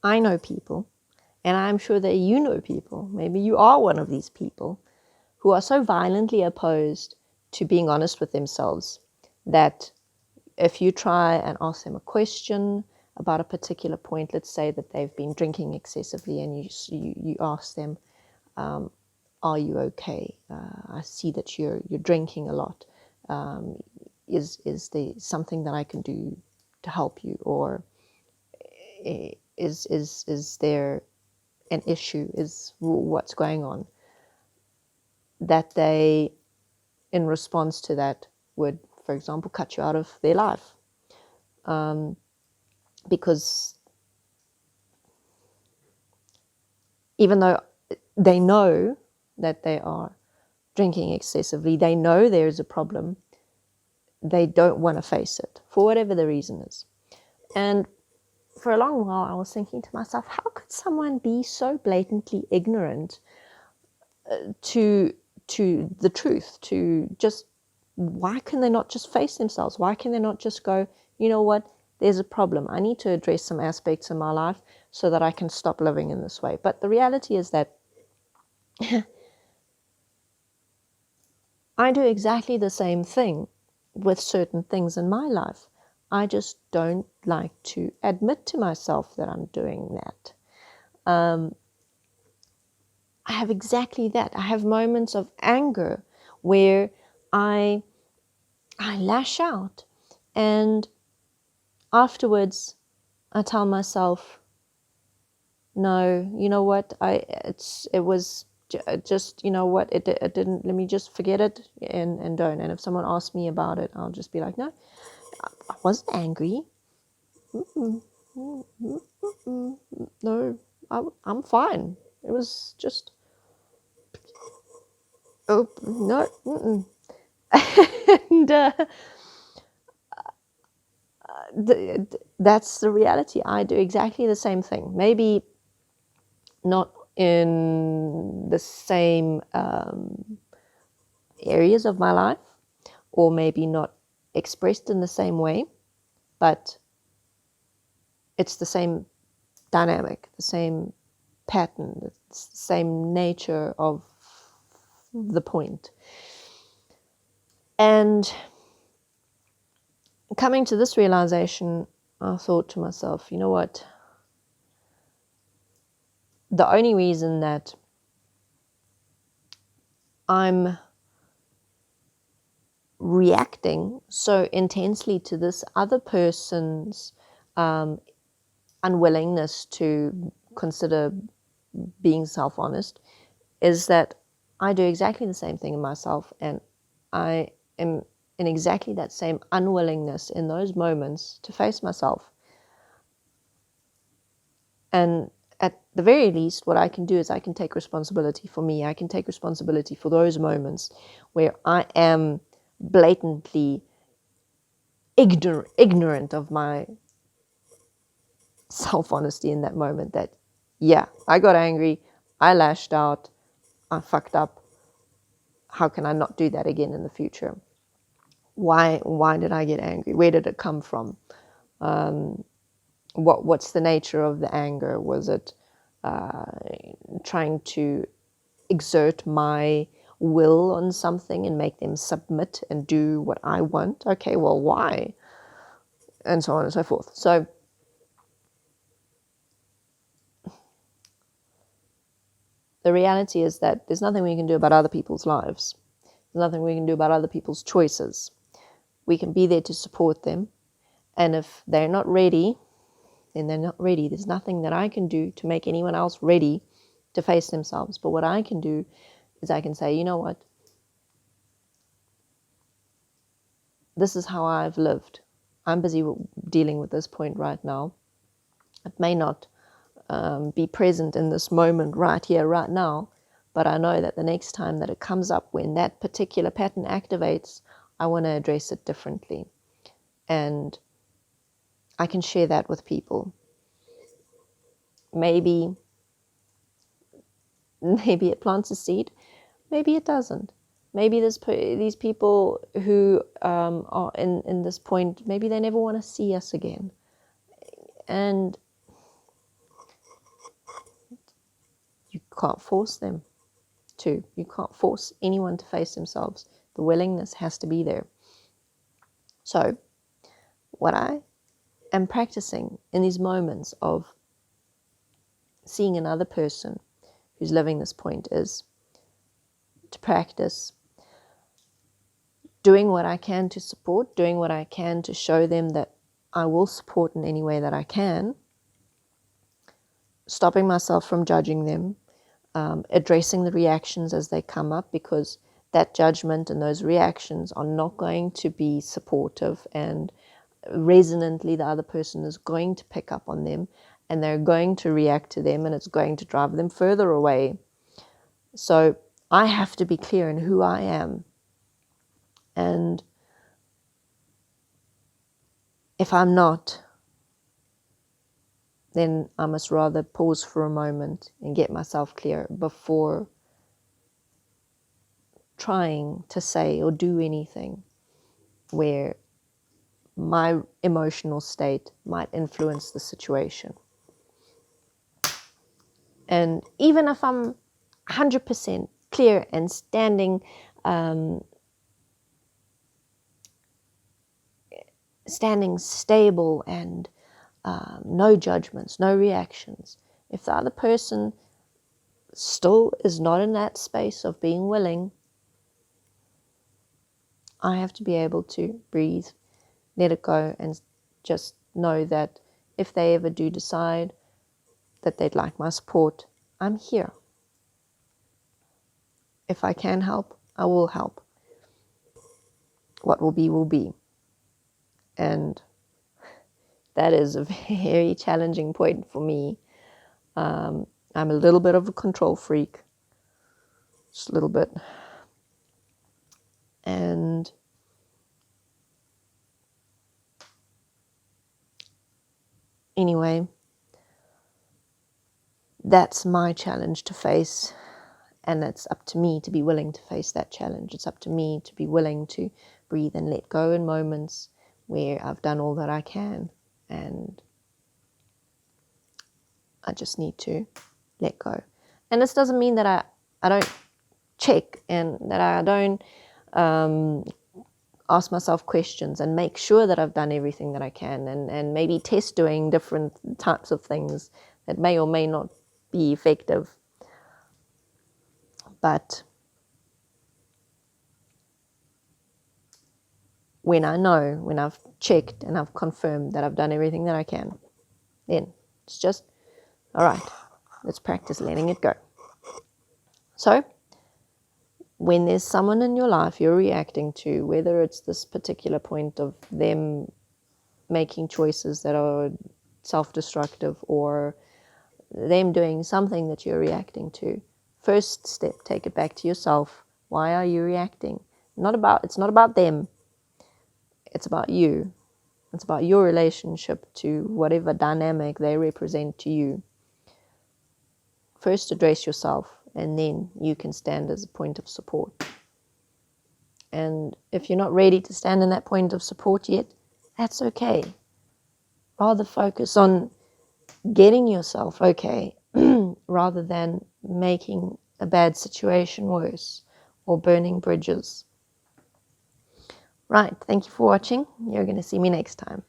I know people, and I'm sure that you know people, maybe you are one of these people, who are so violently opposed to being honest with themselves that if you try and ask them a question about a particular point, let's say that they've been drinking excessively, and you ask them, are you okay? I see that you're drinking a lot. Is there something that I can do to help you, or is there an issue? Is what's going on? That they, in response to that, would, for example, cut you out of their life, because even though they know that they are drinking excessively, they know there is a problem, they don't want to face it for whatever the reason is. And for a long while, I was thinking to myself, how could someone be so blatantly ignorant to the truth? To just, why can they not just face themselves? Why can they not just go, you know what, there's a problem. I need to address some aspects in my life so that I can stop living in this way. But the reality is that I do exactly the same thing with certain things in my life. I just don't like to admit to myself that I'm doing that. I have exactly that. I have moments of anger where I lash out, and afterwards I tell myself, no, you know what, it was just, you know what, it didn't, let me just forget it and don't. And if someone asks me about it, I'll just be like, no, I wasn't angry. No, I'm fine. It was just, oh, no. And that's the reality. I do exactly the same thing. Maybe not in the same areas of my life, or maybe not expressed in the same way, but it's the same dynamic, the same pattern, the same nature of the point. And coming to this realization, I thought to myself, you know what? The only reason that I'm reacting so intensely to this other person's unwillingness to consider being self-honest is that I do exactly the same thing in myself, and I am in exactly that same unwillingness in those moments to face myself. And at the very least, what I can do is I can take responsibility for me. I can take responsibility for those moments where I am blatantly ignorant of my self-honesty in that moment. That, yeah, I got angry, I lashed out, I fucked up. How can I not do that again in the future? Why did I get angry? Where did it come from? What's the nature of the anger? Was it trying to exert my will on something and make them submit and do what I want? Okay, well, why? And so on and so forth. So the reality is that there's nothing we can do about other people's lives. There's nothing we can do about other people's choices. We can be there to support them. And if they're not ready, then they're not ready. There's nothing that I can do to make anyone else ready to face themselves. But what I can do is I can say, you know what? This is how I've lived. I'm busy dealing with this point right now. It may not be present in this moment right here, right now, but I know that the next time that it comes up, when that particular pattern activates, I want to address it differently. And I can share that with people. Maybe it plants a seed, maybe it doesn't. Maybe these people who are in this point, maybe they never want to see us again. And can't force them to. You can't force anyone to face themselves. The willingness has to be there. So what I am practicing in these moments of seeing another person who's living this point is to practice doing what I can to support, doing what I can to show them that I will support in any way that I can, stopping myself from judging them, addressing the reactions as they come up, because that judgment and those reactions are not going to be supportive, and resonantly the other person is going to pick up on them and they're going to react to them, and it's going to drive them further away. So I have to be clear in who I am. And if I'm not, then I must rather pause for a moment and get myself clear before trying to say or do anything where my emotional state might influence the situation. And even if I'm 100% clear and standing stable and no judgments, no reactions, if the other person still is not in that space of being willing, I have to be able to breathe, let it go, and just know that if they ever do decide that they'd like my support, I'm here. If I can help, I will help. What will be, will be. And that is a very challenging point for me. I'm a little bit of a control freak. Just a little bit. And anyway, that's my challenge to face. And it's up to me to be willing to face that challenge. It's up to me to be willing to breathe and let go in moments where I've done all that I can. And I just need to let go. And this doesn't mean that I don't check and that I don't ask myself questions and make sure that I've done everything that I can, and maybe test doing different types of things that may or may not be effective. But when I know, when I've checked and I've confirmed that I've done everything that I can, then it's just, all right, let's practice letting it go. So when there's someone in your life you're reacting to, whether it's this particular point of them making choices that are self-destructive or them doing something that you're reacting to, first step, take it back to yourself. Why are you reacting? It's not about them. It's about you. It's about your relationship to whatever dynamic they represent to you. First address yourself, and then you can stand as a point of support. And if you're not ready to stand in that point of support yet, that's okay. Rather focus on getting yourself okay rather than making a bad situation worse or burning bridges. Right, thank you for watching. You're going to see me next time.